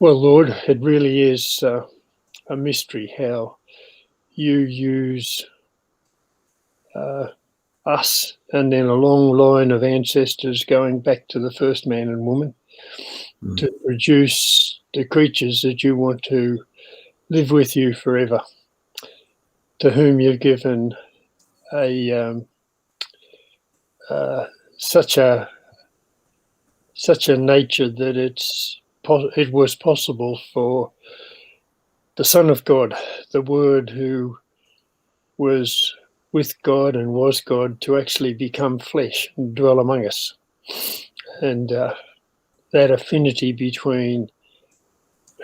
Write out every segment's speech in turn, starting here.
Well, Lord, it really is a mystery how you use us and then a long line of ancestors going back to the first man and woman to produce the creatures that you want to live with you forever, to whom you've given a such a nature that it was possible for the Son of God, the Word who was with God and was God, to actually become flesh and dwell among us. And that affinity between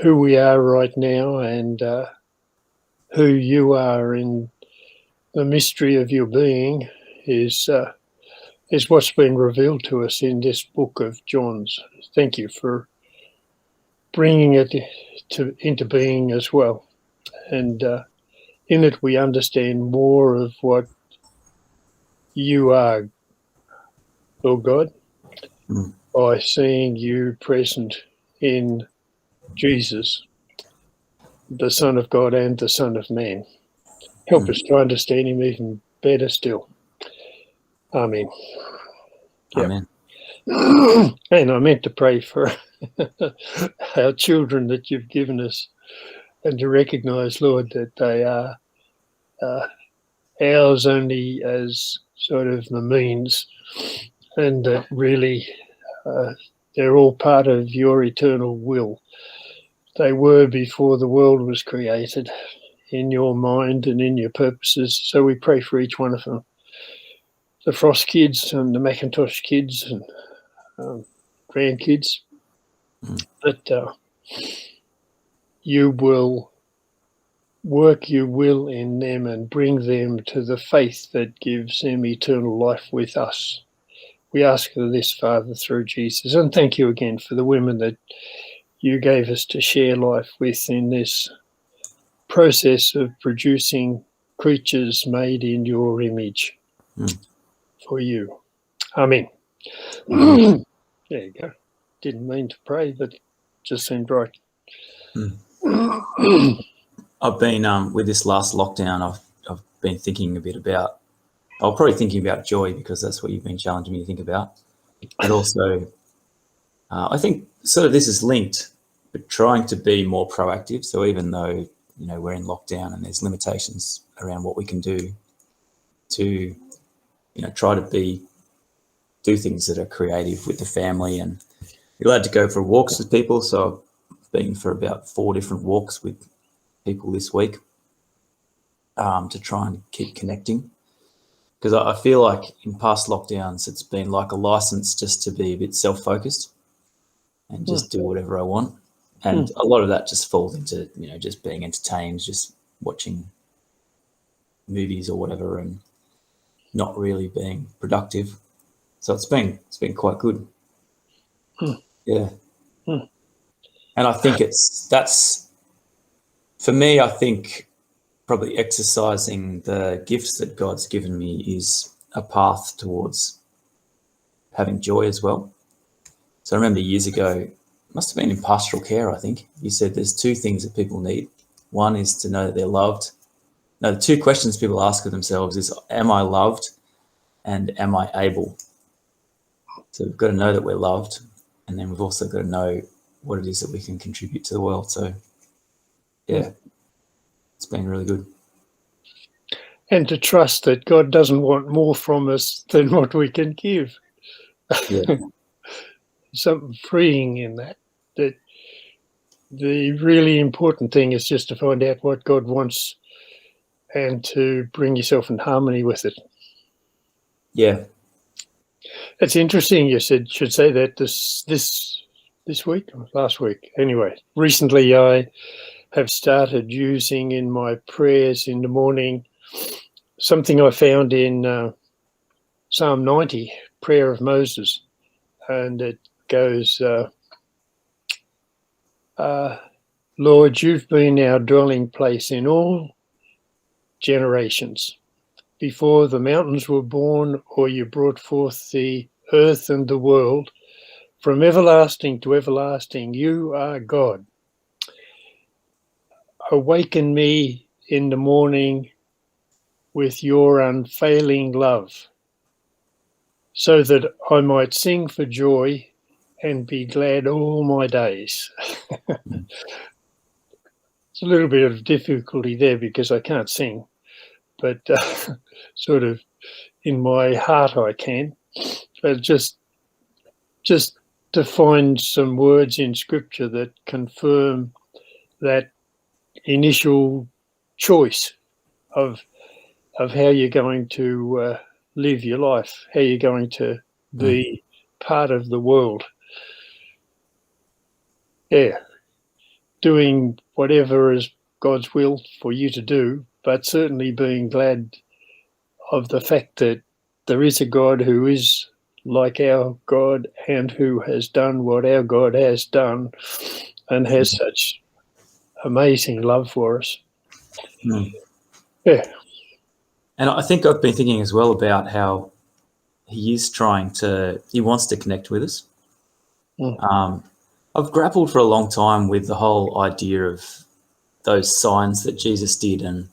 who we are right now and who you are in the mystery of your being is what's been revealed to us in this book of John's. Thank you for bringing it into being as well. And in it we understand more of what you are, Lord God, by seeing you present in Jesus, the Son of God and the Son of Man. Help us to understand him even better still. Amen. Amen. And I meant to pray for our children that you've given us, and to recognise, Lord, that they are ours only as sort of the means, and that really they're all part of your eternal will. They were before the world was created, in your mind and in your purposes. So we pray for each one of them, the Frost kids and the Macintosh kids and grandkids, that you will work your will in them and bring them to the faith that gives them eternal life with us. We ask for this, Father, through Jesus. And thank you again for the women that you gave us to share life with in this process of producing creatures made in your image for you. Amen. There you go. Didn't mean to pray, but just seemed right. I've been with this last lockdown. I've been thinking a bit about. I'm probably thinking about joy, because that's what you've been challenging me to think about. But also, I think sort of this is linked, but trying to be more proactive. So even though we're in lockdown and there's limitations around what we can do, to try to do things that are creative with the family, and you're allowed to go for walks with people. So I've been for about 4 different walks with people this week to try and keep connecting, because I feel like in past lockdowns it's been like a license just to be a bit self-focused and just do whatever I want, and a lot of that just falls into just being entertained, just watching movies or whatever, and not really being productive. So it's been quite good. Yeah. And I think that's for me. I think probably exercising the gifts that God's given me is a path towards having joy as well. So I remember years ago, must have been in pastoral care, I think, you said there's 2 things that people need. One is to know that they're loved. No, the 2 questions people ask of themselves is, am I loved and am I able? So we've got to know that we're loved, and then we've also got to know what it is that we can contribute to the world. So, yeah, it's been really good. And to trust that God doesn't want more from us than what we can give. Yeah. Something freeing in that the really important thing is just to find out what God wants and to bring yourself in harmony with it. Yeah. It's interesting you should say that this week or last week. Anyway, recently I have started using in my prayers in the morning something I found in Psalm 90, Prayer of Moses, and it goes, Lord, you've been our dwelling place in all generations. Before the mountains were born, or you brought forth the earth and the world, from everlasting to everlasting, you are God. awaken me in the morning with your unfailing love, so that I might sing for joy and be glad all my days. It's a little bit of difficulty there because I can't sing, but sort of in my heart I can. But just to find some words in Scripture that confirm that initial choice of how you're going to live your life, how you're going to be part of the world. Yeah, doing whatever is God's will for you to do, but certainly being glad of the fact that there is a God who is like our God and who has done what our God has done and has such amazing love for us. Yeah. And I think I've been thinking as well about how he wants to connect with us. I've grappled for a long time with the whole idea of those signs that Jesus did and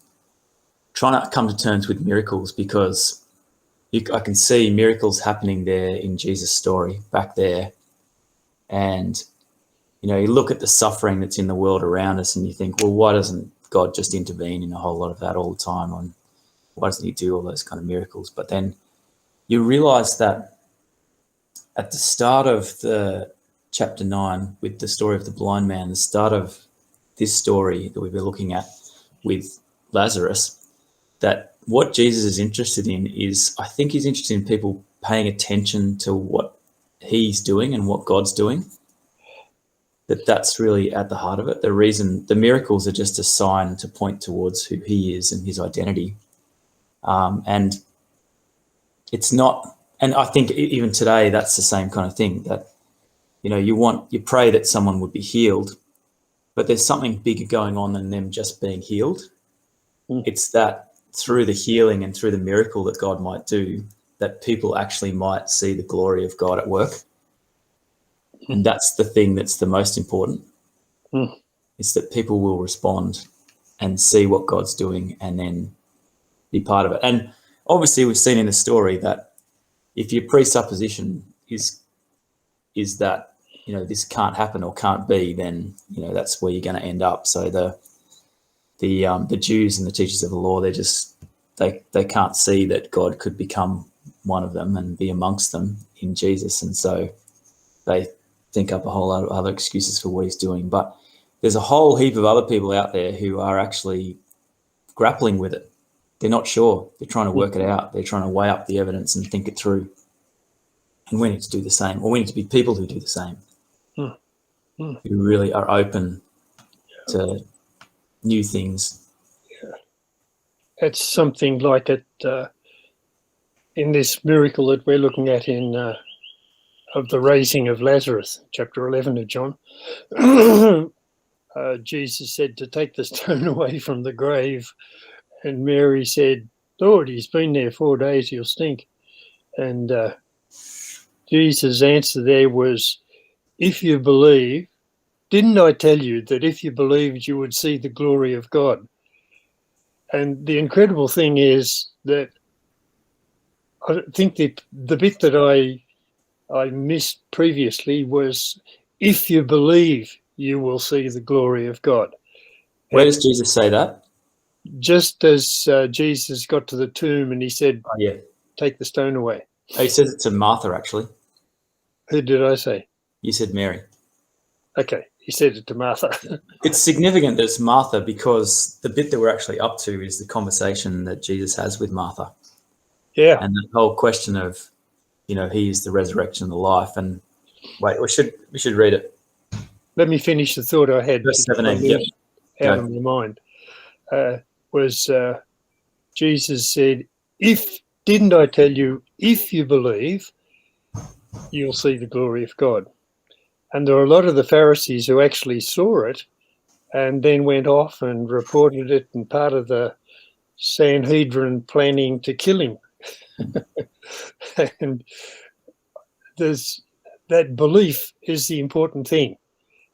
trying to come to terms with miracles, because I can see miracles happening there in Jesus' story back there. And, you look at the suffering that's in the world around us and you think, well, why doesn't God just intervene in a whole lot of that all the time? And why doesn't he do all those kind of miracles? But then you realize that at the start of the chapter 9 with the story of the blind man, the start of this story that we've been looking at with Lazarus, that what Jesus is interested in is, I think he's interested in people paying attention to what he's doing and what God's doing. That's really at the heart of it. The miracles are just a sign to point towards who he is and his identity. And it's not, and I think even today that's the same kind of thing, that you pray that someone would be healed, but there's something bigger going on than them just being healed. It's that through the healing and through the miracle that God might do, that people actually might see the glory of God at work. And that's the thing that's the most important. It's that people will respond and see what God's doing and then be part of it. And obviously we've seen in the story that if your presupposition is that, this can't happen or can't be, then, that's where you're going to end up. So the Jews and the teachers of the law, they can't see that God could become one of them and be amongst them in Jesus. And so they think up a whole lot of other excuses for what he's doing. But there's a whole heap of other people out there who are actually grappling with it. They're not sure. They're trying to work it out. They're trying to weigh up the evidence and think it through. And we need to do the same, or we need to be people who do the same, who really are open to new things. Yeah. It's something like it in this miracle that we're looking at in of the raising of Lazarus, chapter 11 of John. Jesus said to take the stone away from the grave, and Mary said, Lord, he's been there 4 days, he'll stink. And Jesus' answer there was, if you believe, didn't I tell you that if you believed you would see the glory of God? And the incredible thing is that I think the bit that I missed previously was, if you believe, you will see the glory of God. Where does Jesus say that? Just as Jesus got to the tomb and he said, take the stone away. He says it to Martha, actually. Who did I say? You said Mary. Okay, he said it to Martha. It's significant that it's Martha, because the bit that we're actually up to is the conversation that Jesus has with Martha. Yeah. And the whole question of, he is the resurrection and the life. And wait, we should read it. Let me finish the thought I had. Verse 17, out of my mind. Jesus said, didn't I tell you, if you believe, you'll see the glory of God? And there are a lot of the Pharisees who actually saw it and then went off and reported it, and part of the Sanhedrin planning to kill him. And that belief is the important thing.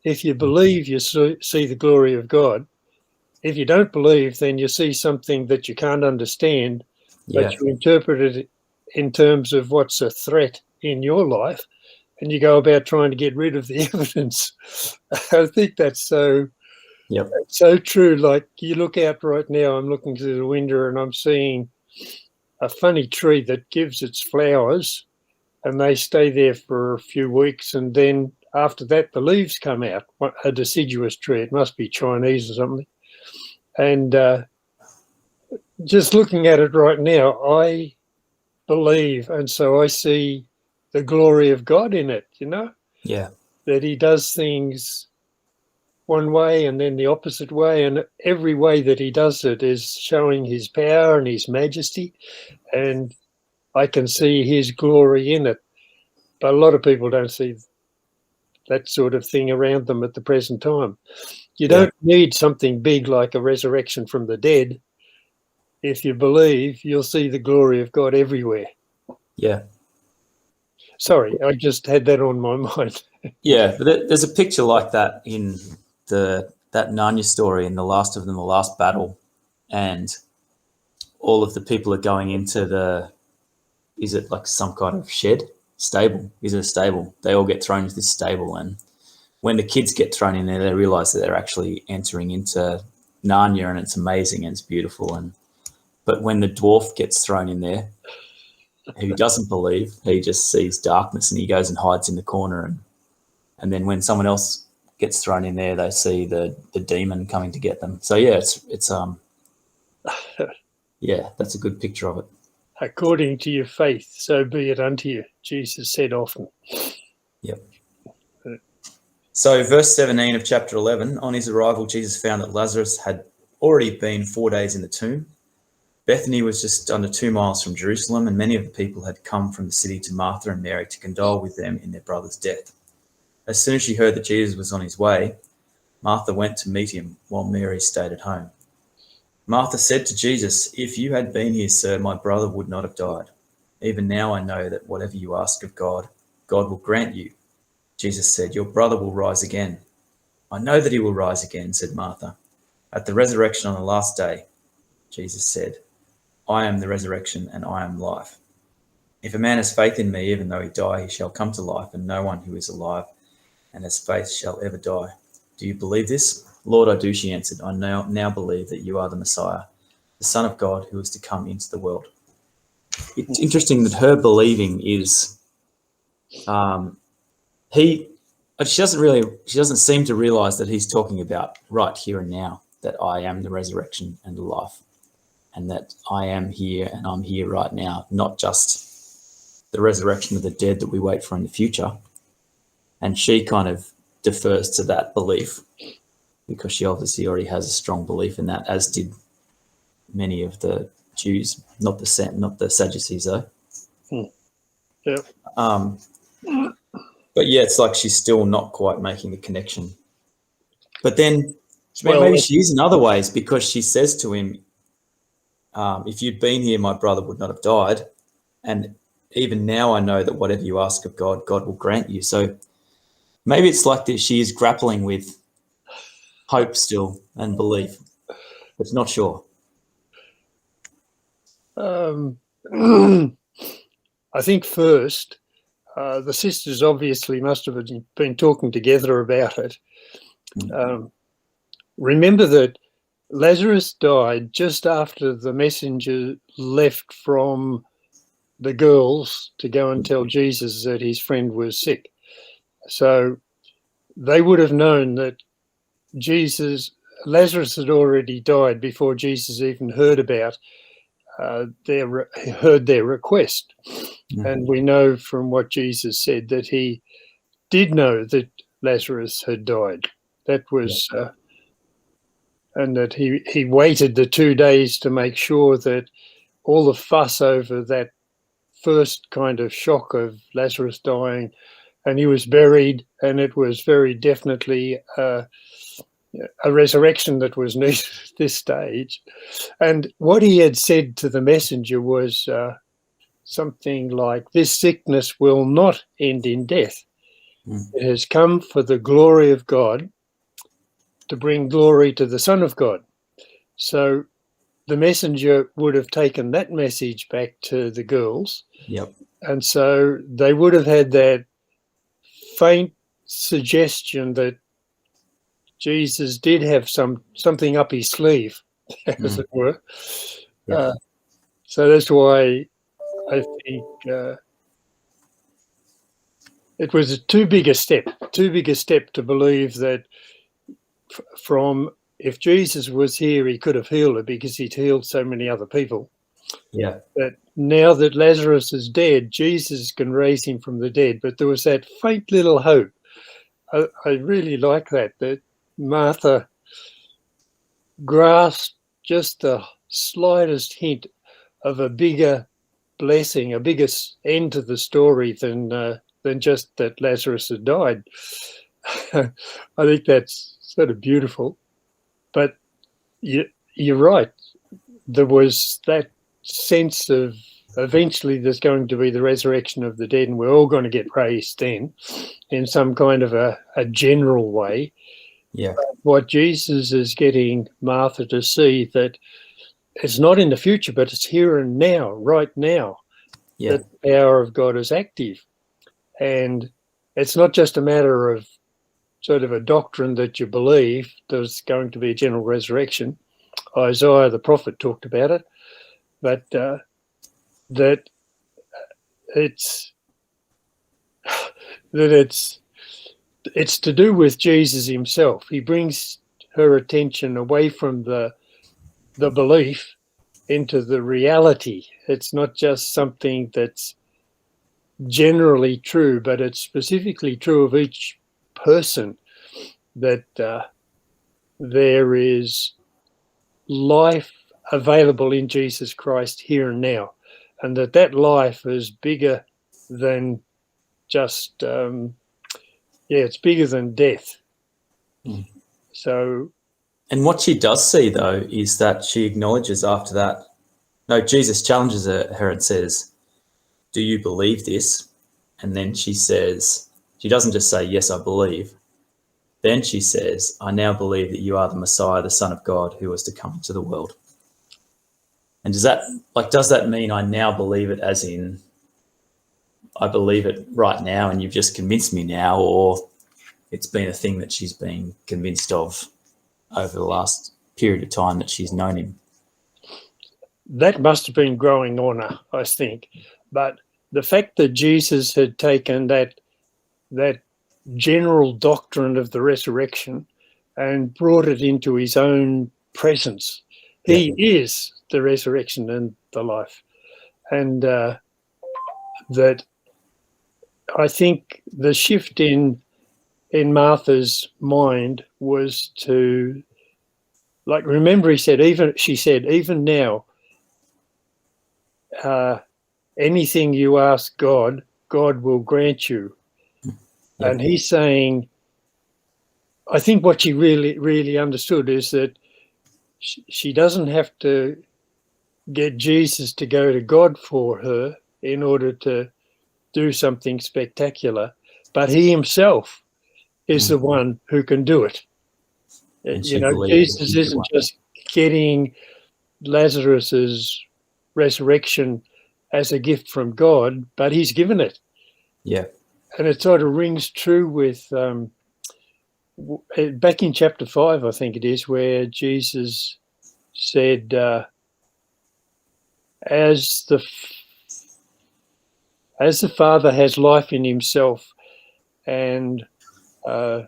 If you believe you see the glory of God, if you don't believe, then you see something that you can't understand, Yeah. but you interpret it in terms of what's a threat in your life, and you go about trying to get rid of the evidence. I think that's so Yep. so true. Like, you look out right now, I'm looking through the window and I'm seeing a funny tree that gives its flowers, and they stay there for a few weeks, and then after that the leaves come out. A deciduous tree, it must be Chinese or something. And just looking at it right now, I believe, and so I see the glory of God in it, Yeah. that he does things one way and then the opposite way, and every way that he does it is showing his power and his majesty, and I can see his glory in it. But a lot of people don't see that sort of thing around them at the present time. You don't need something big like a resurrection from the dead. If you believe, you'll see the glory of God everywhere. Yeah. Sorry, I just had that on my mind. Yeah, but there's a picture like that in that Narnia story in The Last of Them, The Last Battle, and all of the people are going into is it like some kind of shed? Stable. Is it a stable? They all get thrown into this stable, and when the kids get thrown in there, they realise that they're actually entering into Narnia, and it's amazing and it's beautiful. But when the dwarf gets thrown in there, who doesn't believe, he just sees darkness and he goes and hides in the corner. And then when someone else gets thrown in there, they see the demon coming to get them. So yeah, it's yeah, that's a good picture of it. According to your faith, so be it unto you, Jesus said often. Yep. So verse 17 of chapter 11, on his arrival, Jesus found that Lazarus had already been 4 days in the tomb. Bethany was just under 2 miles from Jerusalem, and many of the people had come from the city to Martha and Mary to condole with them in their brother's death. As soon as she heard that Jesus was on his way, Martha went to meet him while Mary stayed at home. Martha said to Jesus, "If you had been here, sir, my brother would not have died. Even now I know that whatever you ask of God, God will grant you." Jesus said, "Your brother will rise again." "I know that he will rise again," said Martha, "at the resurrection on the last day." Jesus said, "I am the resurrection and I am life. If a man has faith in me, even though he die, he shall come to life, and no one who is alive and has faith shall ever die. Do you believe this?" "Lord, I do," she answered. "I now believe that you are the Messiah, the Son of God, who is to come into the world." It's interesting that her believing is she doesn't seem to realize that he's talking about right here and now, that I am the resurrection and the life, and that I am here and I'm here right now, not just the resurrection of the dead that we wait for in the future. And she kind of defers to that belief because she obviously already has a strong belief in that, as did many of the Jews, not the Sadducees though. Yeah. But yeah, it's like she's still not quite making the connection. But then Well, maybe she is in other ways, because she says to him, "If you'd been here, my brother would not have died. And even now I know that whatever you ask of God, God will grant you." So maybe it's like that she is grappling with hope still and belief. It's not sure. I think first, the sisters obviously must have been talking together about it. Remember that Lazarus died just after the messenger left from the girls to go and tell Jesus that his friend was sick. So they would have known that Lazarus had already died before Jesus even heard about their request. And we know from what Jesus said that he did know that Lazarus had died. That was, and that he waited the 2 days to make sure that all the fuss over that first kind of shock of Lazarus dying, and he was buried, and it was very definitely a resurrection that was needed at this stage. And what he had said to the messenger was something like, "This sickness will not end in death. It has come for the glory of God, to bring glory to the Son of God." So the messenger would have taken that message back to the girls. Yep. And so they would have had that faint suggestion that Jesus did have something up his sleeve, as it were. Yep. So that's why I think it was too big a step to believe that from if Jesus was here, he could have healed her because he'd healed so many other people. Yeah. That now that Lazarus is dead, Jesus can raise him from the dead. But there was that faint little hope. I really like that Martha grasped just the slightest hint of a bigger blessing, a bigger end to the story than just that Lazarus had died. I think that's sort of beautiful. But you're right. There was that sense of eventually there's going to be the resurrection of the dead and we're all going to get raised then in some kind of a general way. Yeah. What Jesus is getting Martha to see that it's not in the future, but it's here and now, right now, Yeah. that the power of God is active. And it's not just a matter of sort of a doctrine that you believe there's going to be a general resurrection. Isaiah the prophet talked about it, but that it's to do with Jesus himself. He brings her attention away from the belief into the reality. It's not just something that's generally true, but it's specifically true of each person, that there is life available in Jesus Christ here and now, and that life is bigger than just it's bigger than death. So, and what she does see though is that she acknowledges after that. No, Jesus challenges her and says, "Do you believe this?" And then she says, she doesn't just say, "Yes, I believe." Then she says, "I now believe that you are the Messiah, the Son of God, who was to come into the world." And does that mean I now believe it as in I believe it right now and you've just convinced me now, or it's been a thing that she's been convinced of over the last period of time that she's known him? That must have been growing on her, I think. But the fact that Jesus had taken that general doctrine of the resurrection and brought it into his own presence. He is the resurrection and the life. And that I think the shift in Martha's mind was to, like, remember she said, even now, anything you ask God, God will grant you. Yep. And he's saying, I think what she really, really understood is that she doesn't have to get Jesus to go to God for her in order to do something spectacular, but he himself is the one who can do it. And Jesus isn't just getting Lazarus's resurrection as a gift from God, but he's given it. Yeah. And it sort of rings true with back in chapter 5, I think it is, where Jesus said, as the Father has life in himself, and as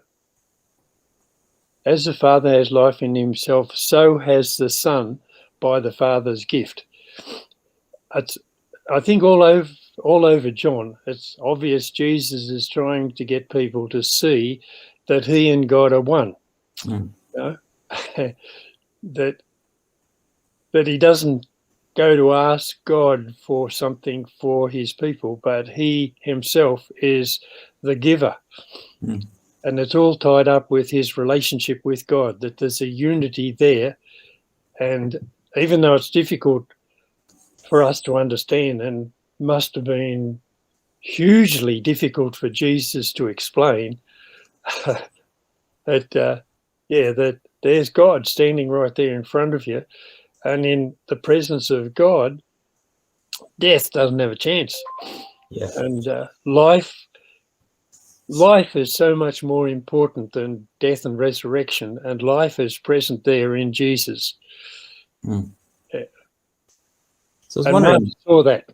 the Father has life in himself, so has the Son by the Father's gift. I think all over John, it's obvious Jesus is trying to get people to see that he and God are one. You know? that he doesn't go to ask God for something for his people, but he himself is the giver. And it's all tied up with his relationship with God, that there's a unity there. And even though it's difficult for us to understand and must have been hugely difficult for Jesus to explain, that there's God standing right there in front of you. And in the presence of God, death doesn't have a chance. Yeah. And life is so much more important than death and resurrection, and life is present there in Jesus. Mm. Yeah. So I was And Mark wondering, saw that.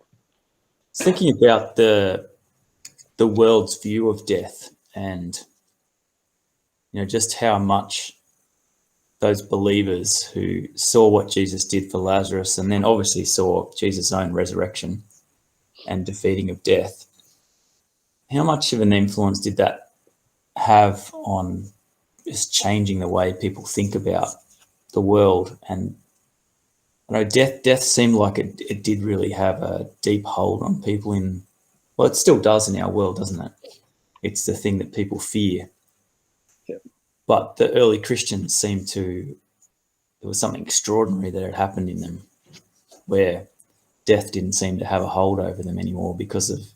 thinking about the world's view of death, and just how much those believers who saw what Jesus did for Lazarus, and then obviously saw Jesus' own resurrection and defeating of death, how much of an influence did that have on just changing the way people think about the world? And death seemed like it did really have a deep hold on people well, it still does in our world, doesn't it? It's the thing that people fear. Yeah. But the early Christians seemed to, there was something extraordinary that had happened in them, where death didn't seem to have a hold over them anymore, because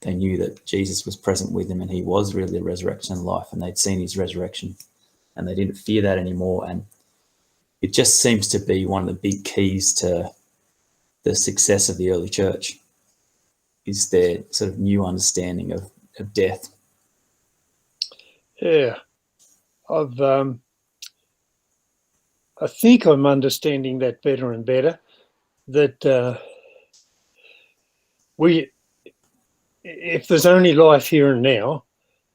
they knew that Jesus was present with them, and he was really the resurrection and life, and they'd seen his resurrection, and they didn't fear that anymore. And it just seems to be one of the big keys to the success of the early church, is their sort of new understanding of death. Yeah. I think I'm understanding that better and better, that if there's only life here and now,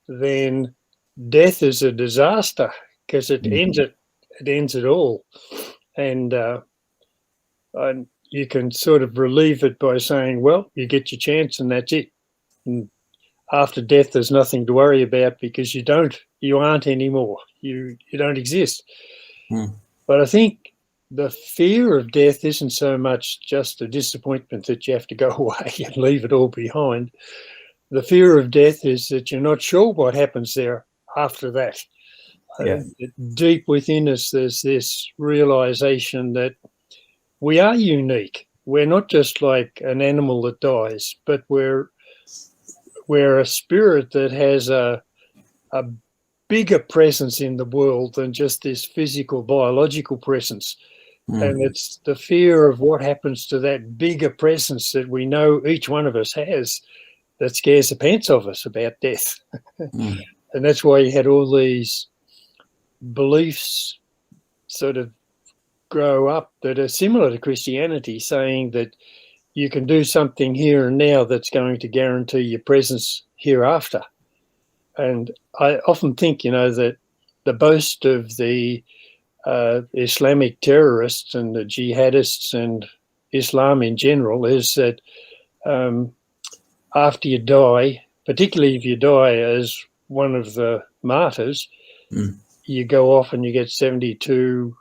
then death is a disaster, because it ends it all. And you can sort of relieve it by saying, well, you get your chance and that's it. And after death, there's nothing to worry about, because you aren't anymore. You don't exist. Mm. But I think the fear of death isn't so much just a disappointment that you have to go away and leave it all behind. The fear of death is that you're not sure what happens there after that. Yeah. Deep within us, there's this realization that we are unique. We're not just like an animal that dies, but we're a spirit that has a bigger presence in the world than just this physical, biological presence. And it's the fear of what happens to that bigger presence that we know each one of us has that scares the pants off us about death. And that's why you had all these beliefs sort of grow up that are similar to Christianity, saying that you can do something here and now that's going to guarantee your presence hereafter. And I often think, that the boast of the Islamic terrorists and the jihadists and Islam in general is that after you die, particularly if you die as one of the martyrs, you go off and you get 72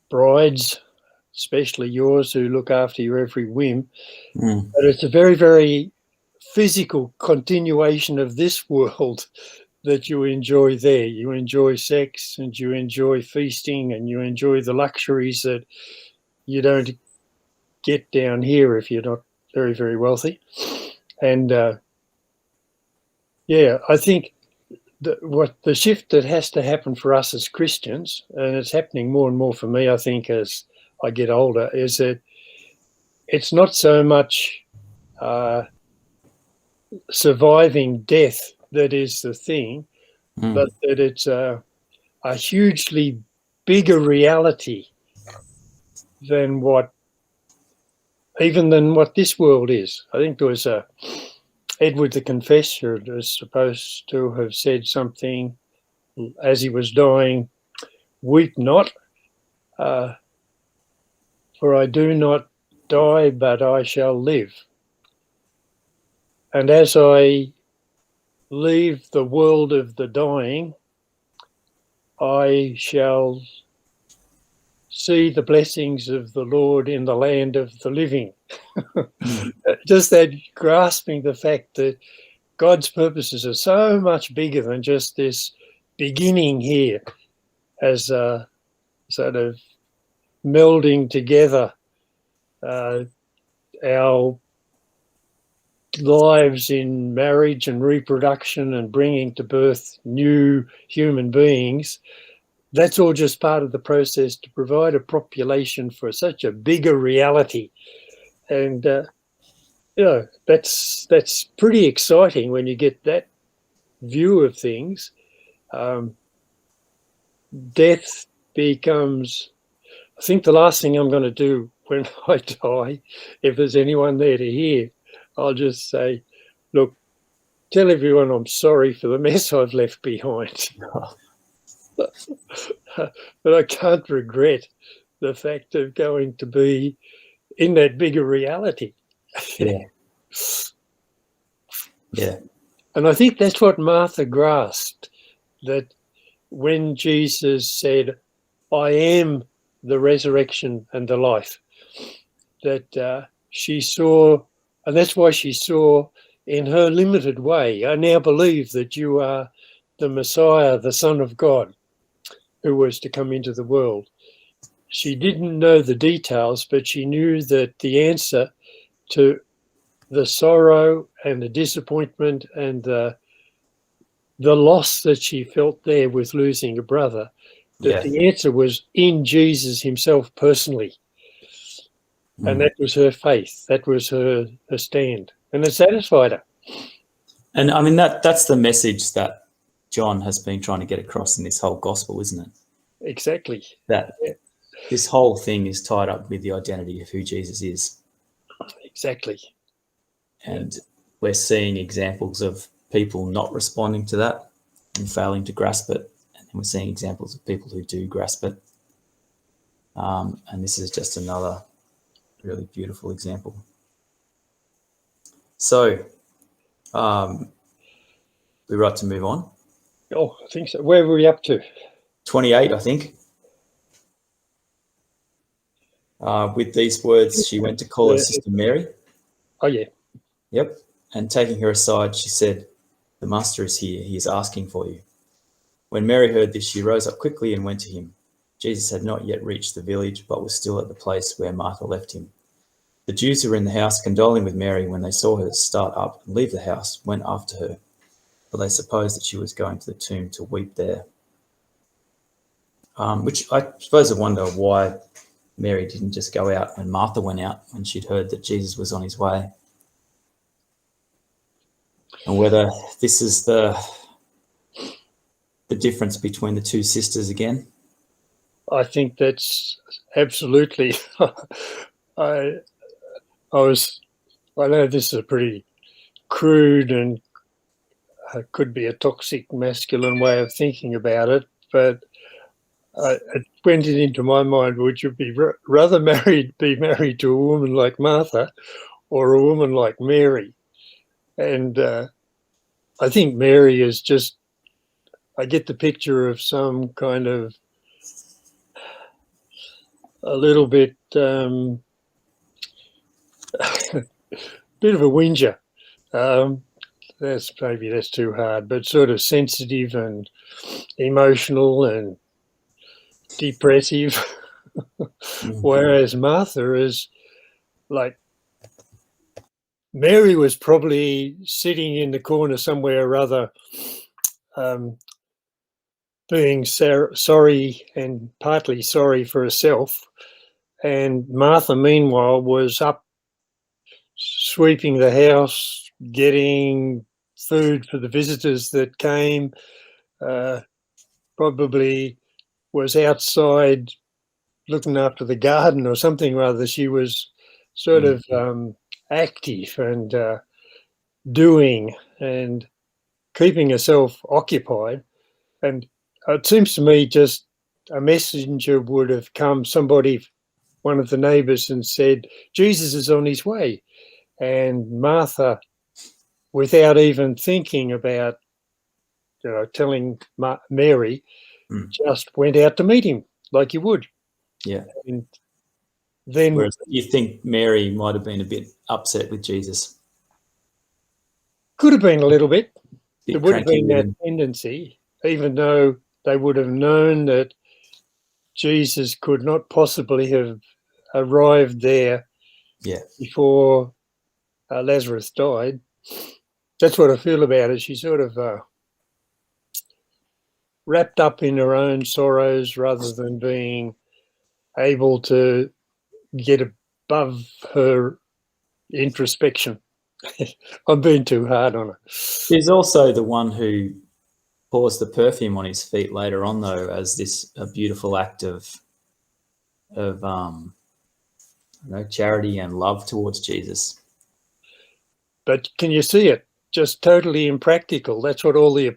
brides, especially yours, who look after your every whim. But it's a very, very physical continuation of this world that you enjoy there. You enjoy sex and you enjoy feasting and you enjoy the luxuries that you don't get down here if you're not very, very wealthy. And I think what the shift that has to happen for us as Christians, and it's happening more and more for me, I think, as I get older, is that it's not so much surviving death that is the thing, but that it's a hugely bigger reality than what this world is. I think there was Edward the Confessor is supposed to have said something as he was dying: "Weep not, for I do not die, but I shall live. And as I leave the world of the dying, I shall see the blessings of the Lord in the land of the living." Just that grasping the fact that God's purposes are so much bigger than just this beginning here, as a sort of melding together our lives in marriage and reproduction and bringing to birth new human beings, that's all just part of the process to provide a population for such a bigger reality. And, that's pretty exciting when you get that view of things. Death becomes, I think the last thing I'm going to do when I die, if there's anyone there to hear, I'll just say, look, tell everyone I'm sorry for the mess I've left behind. But I can't regret the fact of going to be in that bigger reality. Yeah. Yeah. And I think that's what Martha grasped, that when Jesus said, I am the resurrection and the life, that she saw, and that's why she saw in her limited way, I now believe that you are the Messiah, the Son of God, who was to come into the world. She didn't know the details, but she knew that the answer to the sorrow and the disappointment and the loss that she felt there with losing a brother, that the answer was in Jesus himself personally. And that was her faith. That was her stand. And it satisfied her. And I mean, that's the message that John has been trying to get across in this whole gospel, isn't it? Exactly. That this whole thing is tied up with the identity of who Jesus is. Exactly. And we're seeing examples of people not responding to that and failing to grasp it. And we're seeing examples of people who do grasp it. And this is just another really beautiful example. So, we're right to move on. Oh, I think so. Where were we up to? 28, I think. With these words, she went to call her sister Mary. Oh, yeah. Yep. And taking her aside, she said, "The master is here. He is asking for you." When Mary heard this, she rose up quickly and went to him. Jesus had not yet reached the village, but was still at the place where Martha left him. The Jews who were in the house, condoling with Mary when they saw her start up and leave the house, went after her, for they supposed that she was going to the tomb to weep there. Which I suppose I wonder why Mary didn't just go out when Martha went out when she'd heard that Jesus was on his way. And whether this is the difference between the two sisters again. I think that's absolutely. I know this is a pretty crude and could be a toxic masculine way of thinking about it, but it went into my mind, would you be rather be married to a woman like Martha or a woman like Mary? And I think Mary is just, I get the picture of some kind of a little bit bit of a whinger. That's too hard, but sort of sensitive and emotional and depressive. Whereas Martha is like, Mary was probably sitting in the corner somewhere or other, being sorry and partly sorry for herself. And Martha, meanwhile, was up sweeping the house, getting food for the visitors that came, probably was outside looking after the garden or something rather. She was sort of active and doing and keeping herself occupied. And it seems to me just a messenger would have come, one of the neighbours, and said, Jesus is on his way. And Martha, without even thinking about, telling Mary, just went out to meet him like you would. Yeah. And then, whereas you think Mary might have been a bit upset with Jesus. Could have been a little bit. There would have been that him. tendency, even though they would have known that Jesus could not possibly have arrived there before Lazarus died. that's what I feel about it. She's sort of wrapped up in her own sorrows rather than being able to get above her introspection. I'm being too hard on her. She's also the one who pours the perfume on his feet later on, though, as this a beautiful act of charity and love towards Jesus. But can you see it? Just totally impractical. That's what all the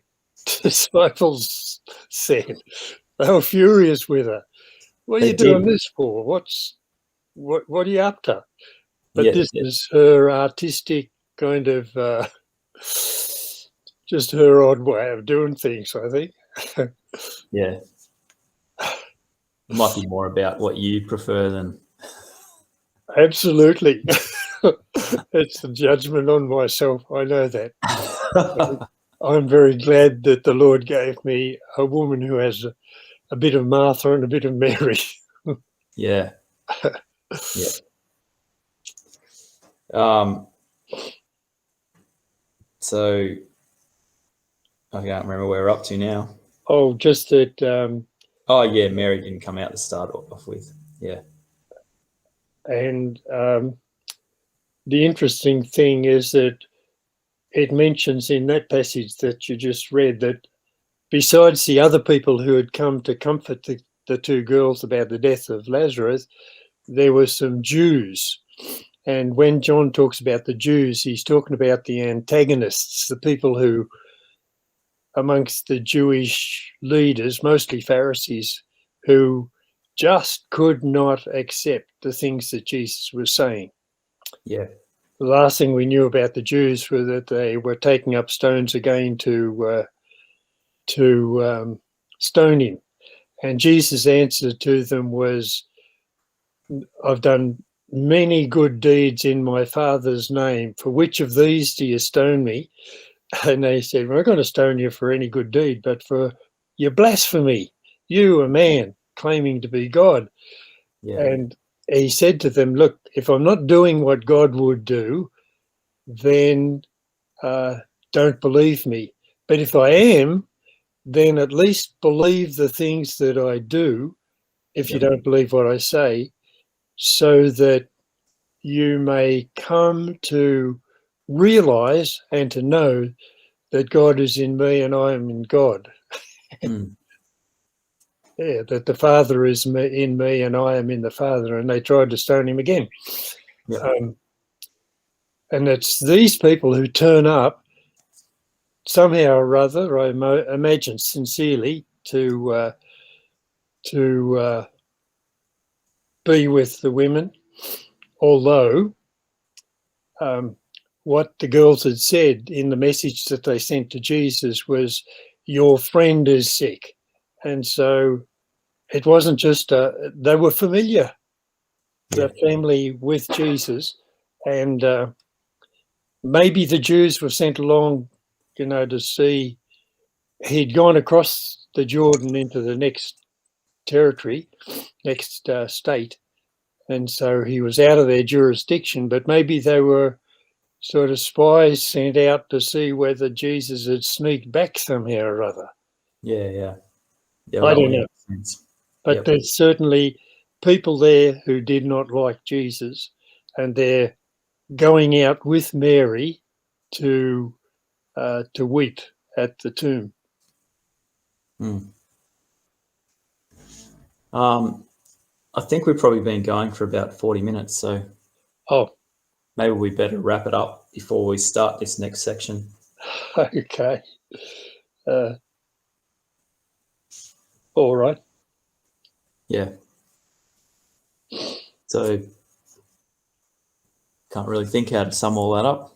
disciples said. They were furious with her. What are you doing this for? What are you up to? But this is her artistic kind of just her odd way of doing things, I think. Yeah. It might be more about what you prefer than... Absolutely. It's the judgment on myself. I know that. I'm very glad that the Lord gave me a woman who has a bit of Martha and a bit of Mary. Yeah. Yeah. So I can't remember where we're up to now. Oh, just that. Oh, yeah, Mary didn't come out to start off with. Yeah. And the interesting thing is that it mentions in that passage that you just read that besides the other people who had come to comfort the two girls about the death of Lazarus, there were some Jews. And when John talks about the Jews, he's talking about the antagonists, the people who, amongst the Jewish leaders, mostly Pharisees, who just could not accept the things that Jesus was saying. Yeah. The last thing we knew about the Jews was that they were taking up stones again to stone him. And Jesus' answer to them was, I've done many good deeds in my Father's name. For which of these do you stone me? And they said, we're not going to stone you for any good deed, but for your blasphemy. You, a man, claiming to be God. Yeah. And he said to them, look, if I'm not doing what God would do, then don't believe me. But if I am, then at least believe the things that I do, if you don't believe what I say, so that you may come to realize and to know that God is in me and I am in God. Yeah, that the Father is in me and I am in the Father. And they tried to stone him again. Yeah. And it's these people who turn up somehow or other, I imagine sincerely, to be with the women, although what the girls had said in the message that they sent to Jesus was, your friend is sick. And so it wasn't just, they were familiar, the family with Jesus, and maybe the Jews were sent along, to see, he'd gone across the Jordan into the next territory, next state, and so he was out of their jurisdiction, but maybe they were sort of spies sent out to see whether Jesus had sneaked back somehow or other. Yeah. I don't know. But there's certainly people there who did not like Jesus, and they're going out with Mary to weep at the tomb. I think we've probably been going for about 40 minutes, so maybe we better wrap it up before we start this next section. Okay. All right. Yeah. So can't really think how to sum all that up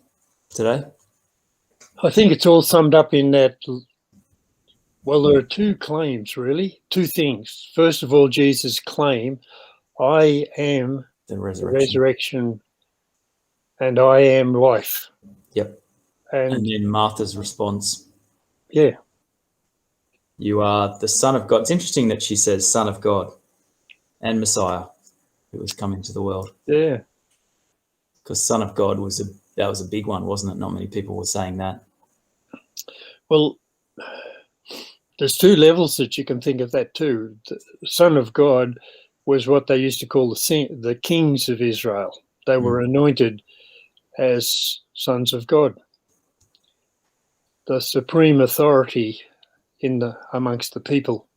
today. I think it's all summed up in that. Well, there are two claims, really, two things. First of all, Jesus' claim, I am the resurrection and I am life. Yep. And then Martha's response. Yeah. You are the Son of God. It's interesting that she says Son of God and Messiah who was coming to the world. Yeah. Because Son of God was that was a big one, wasn't it? Not many people were saying that. Well, there's two levels that you can think of that too. The Son of God was what they used to call the kings of Israel. They were anointed as sons of God, the supreme authority amongst the people.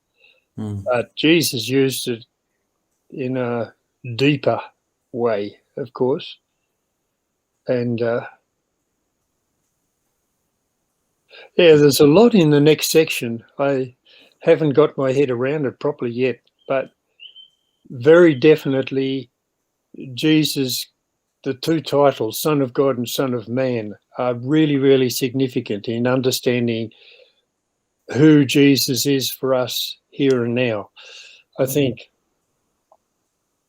But Jesus used it in a deeper way, of course. And there's a lot in the next section. I haven't got my head around it properly yet, but very definitely Jesus, the two titles, Son of God and Son of Man, are really, really significant in understanding who Jesus is for us here and now. I think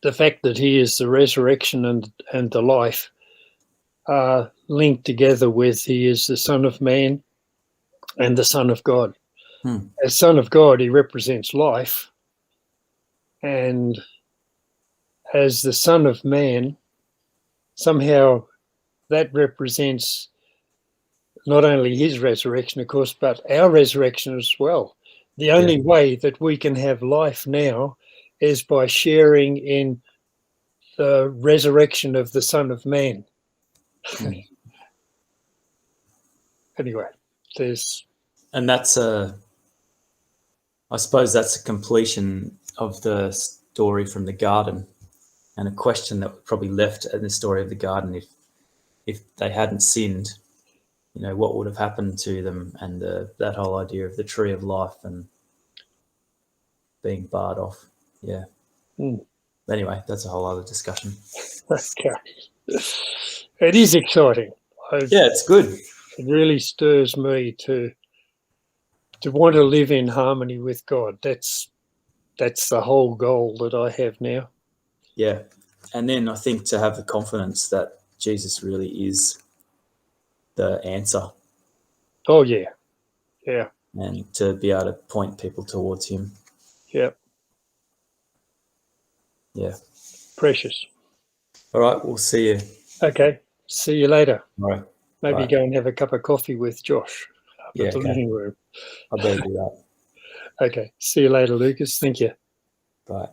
the fact that he is the resurrection and the life are linked together with he is the Son of Man and the Son of God. As Son of God, he represents life, and as the Son of Man, somehow that represents not only his resurrection, of course, but our resurrection as well. The only way that we can have life now is by sharing in the resurrection of the Son of Man. Anyway, and that's I suppose that's a completion of the story from the garden, and a question that was probably left in the story of the garden. If they hadn't sinned, what would have happened to them, and that whole idea of the tree of life and being barred off. Yeah. Anyway, that's a whole other discussion. Okay. It is exciting. It's good. It really stirs me to want to live in harmony with God. That's the whole goal that I have now. Yeah. And then I think to have the confidence that Jesus really is the answer. Oh, yeah. Yeah. And to be able to point people towards him. Yeah. Yeah. Precious. All right. We'll see you. Okay. See you later. All right. Maybe go and have a cup of coffee with Josh up at the living room. I better do that. Okay. See you later, Lucas. Thank you. Bye.